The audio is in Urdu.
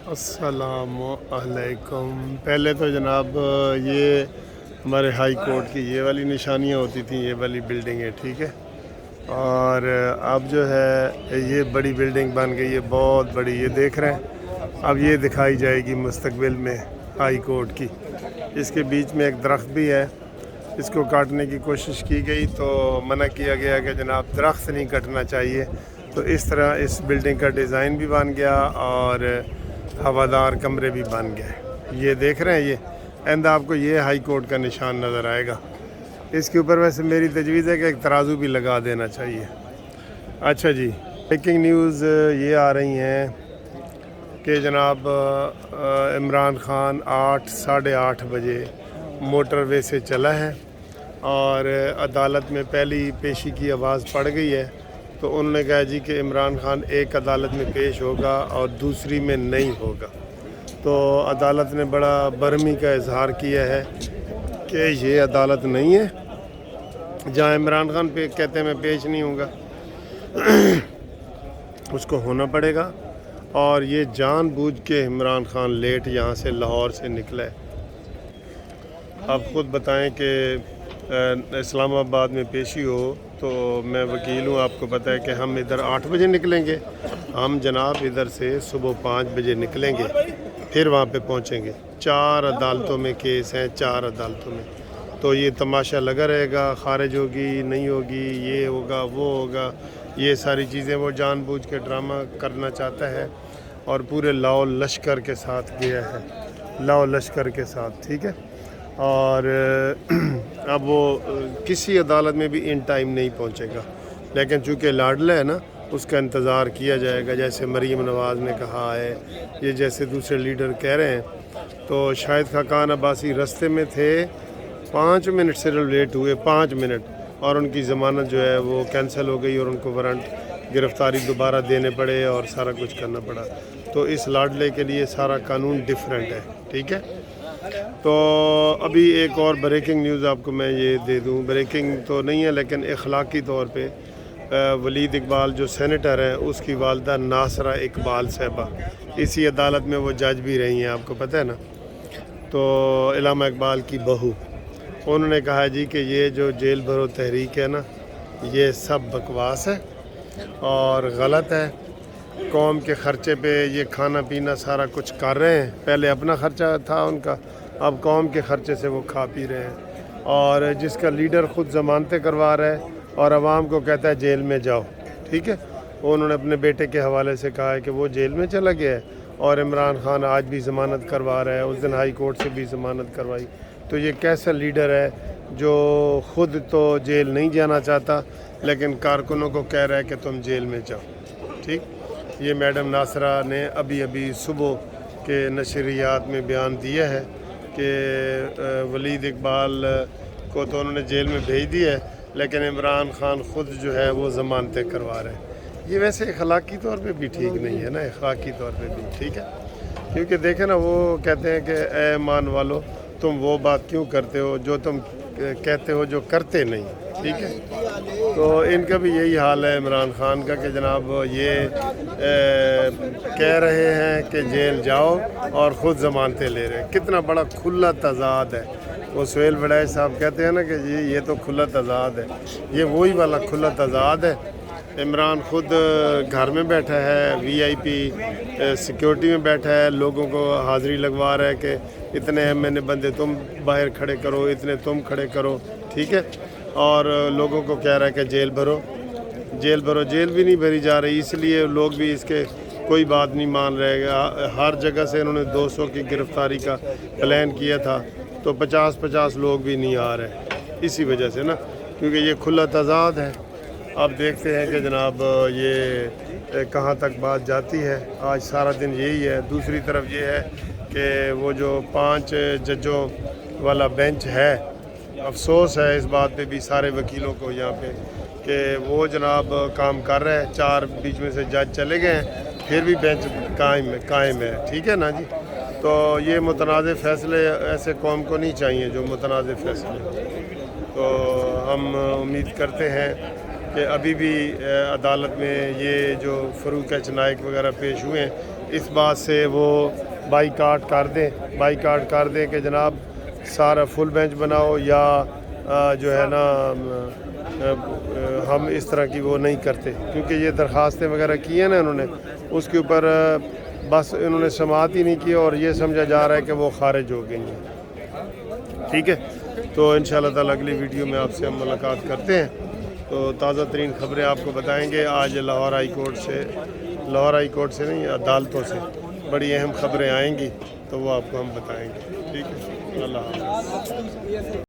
السلام علیکم۔ پہلے تو جناب یہ ہمارے ہائی کورٹ کی یہ والی نشانیاں ہوتی تھیں، یہ والی بلڈنگیں، ٹھیک ہے، اور اب جو ہے یہ بڑی بلڈنگ بن گئی ہے، بہت بڑی، یہ دیکھ رہے ہیں۔ اب یہ دکھائی جائے گی مستقبل میں ہائی کورٹ کی۔ اس کے بیچ میں ایک درخت بھی ہے، اس کو کاٹنے کی کوشش کی گئی تو منع کیا گیا کہ جناب درخت نہیں کٹنا چاہیے، تو اس طرح اس بلڈنگ کا ڈیزائن بھی بن گیا اور ہوادار کمرے بھی بن گئے۔ یہ دیکھ رہے ہیں، یہ آئندہ آپ کو یہ ہائی کورٹ کا نشان نظر آئے گا۔ اس کے اوپر ویسے میری تجویز ہے کہ ایک ترازو بھی لگا دینا چاہیے۔ اچھا جی، بریکنگ نیوز یہ آ رہی ہیں کہ جناب عمران خان 8:30 بجے موٹر وے سے چلا ہے اور عدالت میں پہلی پیشی کی آواز پڑ گئی ہے، تو انہوں نے کہا جی کہ عمران خان ایک عدالت میں پیش ہوگا اور دوسری میں نہیں ہوگا۔ تو عدالت نے بڑا برہمی کا اظہار کیا ہے کہ یہ عدالت نہیں ہے جہاں عمران خان کہتے ہیں میں پیش نہیں ہوں گا، اس کو ہونا پڑے گا، اور یہ جان بوجھ کے عمران خان لیٹ یہاں سے لاہور سے نکلا ہے۔ آپ خود بتائیں کہ اسلام آباد میں پیشی ہو تو میں وکیل ہوں، آپ کو پتہ ہے کہ ہم ادھر 8 بجے نکلیں گے، ہم جناب ادھر سے صبح 5 بجے نکلیں گے، پھر وہاں پہ پہنچیں گے۔ 4 عدالتوں میں کیس ہیں، 4 عدالتوں میں، تو یہ تماشا لگا رہے گا، خارج ہوگی نہیں ہوگی، یہ ہوگا وہ ہوگا، یہ ساری چیزیں وہ جان بوجھ کے ڈرامہ کرنا چاہتا ہے، اور پورے لاؤ لشکر کے ساتھ گیا ہے، لاؤ لشکر کے ساتھ، ٹھیک ہے۔ اور اب وہ کسی عدالت میں بھی ان ٹائم نہیں پہنچے گا، لیکن چونکہ لاڈلا ہے نا، اس کا انتظار کیا جائے گا، جیسے مریم نواز نے کہا ہے، یہ جیسے دوسرے لیڈر کہہ رہے ہیں۔ تو شاہد خاقان عباسی رستے میں تھے، 5 منٹ صرف لیٹ ہوئے، 5 منٹ، اور ان کی ضمانت جو ہے وہ کینسل ہو گئی اور ان کو وارنٹ گرفتاری دوبارہ دینے پڑے اور سارا کچھ کرنا پڑا۔ تو اس لاڈلے کے لیے سارا قانون ڈیفرنٹ ہے، ٹھیک ہے۔ تو ابھی ایک اور بریکنگ نیوز آپ کو میں یہ دے دوں، بریکنگ تو نہیں ہے لیکن اخلاقی طور پہ ولید اقبال جو سینیٹر ہیں، اس کی والدہ ناصرہ اقبال صاحبہ اسی عدالت میں وہ جج بھی رہی ہیں، آپ کو پتہ ہے نا، تو علامہ اقبال کی بہو، انہوں نے کہا جی کہ یہ جو جیل بھرو تحریک ہے نا، یہ سب بکواس ہے اور غلط ہے، قوم کے خرچے پہ یہ کھانا پینا سارا کچھ کر رہے ہیں، پہلے اپنا خرچہ تھا ان کا، اب قوم کے خرچے سے وہ کھا پی رہے ہیں، اور جس کا لیڈر خود ضمانتیں کروا رہا ہے اور عوام کو کہتا ہے جیل میں جاؤ، ٹھیک ہے۔ انہوں نے اپنے بیٹے کے حوالے سے کہا ہے کہ وہ جیل میں چلا گیا ہے، اور عمران خان آج بھی ضمانت کروا رہا ہے، اس دن ہائی کورٹ سے بھی ضمانت کروائی۔ تو یہ کیسا لیڈر ہے جو خود تو جیل نہیں جانا چاہتا لیکن کارکنوں کو کہہ رہا ہے کہ تم جیل میں جاؤ، ٹھیک۔ یہ میڈم ناصرہ نے ابھی صبح کے نشریات میں بیان دیا ہے کہ ولید اقبال کو تو انہوں نے جیل میں بھیج دیا ہے، لیکن عمران خان خود جو ہے وہ ضمانتیں کروا رہے ہیں۔ یہ ویسے اخلاقی طور پہ بھی ٹھیک نہیں ہے نا، اخلاقی طور پہ بھی ٹھیک ہے، کیونکہ دیکھیں نا، وہ کہتے ہیں کہ اے ایمان والو، تم وہ بات کیوں کرتے ہو جو تم کہتے ہو جو کرتے نہیں، ٹھیک ہے۔ تو ان کا بھی یہی حال ہے عمران خان کا کہ جناب یہ کہہ رہے ہیں کہ جیل جاؤ اور خود ضمانتیں لے رہے ہیں، کتنا بڑا کھلا تضاد ہے۔ وہ سہیل وڑائچ صاحب کہتے ہیں نا کہ جی یہ تو کھلا تضاد ہے، یہ وہی والا کھلا تضاد ہے۔ عمران خود گھر میں بیٹھا ہے، وی آئی پی سیکیورٹی میں بیٹھا ہے، لوگوں کو حاضری لگوا رہا ہے کہ اتنے ایم بندے تم باہر کھڑے کرو، اتنے تم کھڑے کرو، ٹھیک ہے، اور لوگوں کو کہہ رہا ہے کہ جیل بھرو، جیل بھرو۔ جیل بھی نہیں بھری جا رہی، اس لیے لوگ بھی اس کے کوئی بات نہیں مان رہے گا۔ ہر جگہ سے انہوں نے 200 کی گرفتاری کا پلان کیا تھا، تو 50 لوگ بھی نہیں آ رہے، اسی وجہ سے نا، کیونکہ یہ کھلا تضاد ہے۔ اب دیکھتے ہیں کہ جناب یہ کہاں تک بات جاتی ہے۔ آج سارا دن یہی ہے۔ دوسری طرف یہ ہے کہ وہ جو 5 ججوں والا بینچ ہے، افسوس ہے اس بات پہ بھی سارے وکیلوں کو یہاں پہ کہ وہ جناب کام کر رہے ہیں، 4 بیچ میں سے جج چلے گئے ہیں، پھر بھی بینچ قائم ہے، ٹھیک ہے نا جی۔ تو یہ متنازع فیصلے ایسے قوم کو نہیں چاہیے جو متنازع فیصلے، تو ہم امید کرتے ہیں کہ ابھی بھی عدالت میں یہ جو فروق ایچ نائک وغیرہ پیش ہوئے ہیں، اس بات سے وہ بائیکاٹ کر دیں کہ جناب سارا فل بینچ بناؤ، یا جو ہے نا ہم اس طرح کی وہ نہیں کرتے، کیونکہ یہ درخواستیں وغیرہ کی ہیں نا انہوں نے، اس کے اوپر بس انہوں نے سماعت ہی نہیں کی اور یہ سمجھا جا رہا ہے کہ وہ خارج ہو گئی ہیں. ٹھیک ہے، تو انشاءاللہ تعالی اگلی ویڈیو میں آپ سے ہم ملاقات کرتے ہیں. تو تازہ ترین خبریں آپ کو بتائیں گے. آج لاہور ہائی کورٹ سے نہیں، عدالتوں سے بڑی اہم خبریں آئیں گی، تو وہ آپ کو ہم بتائیں گے. ٹھیک ہے، اللہ حافظ.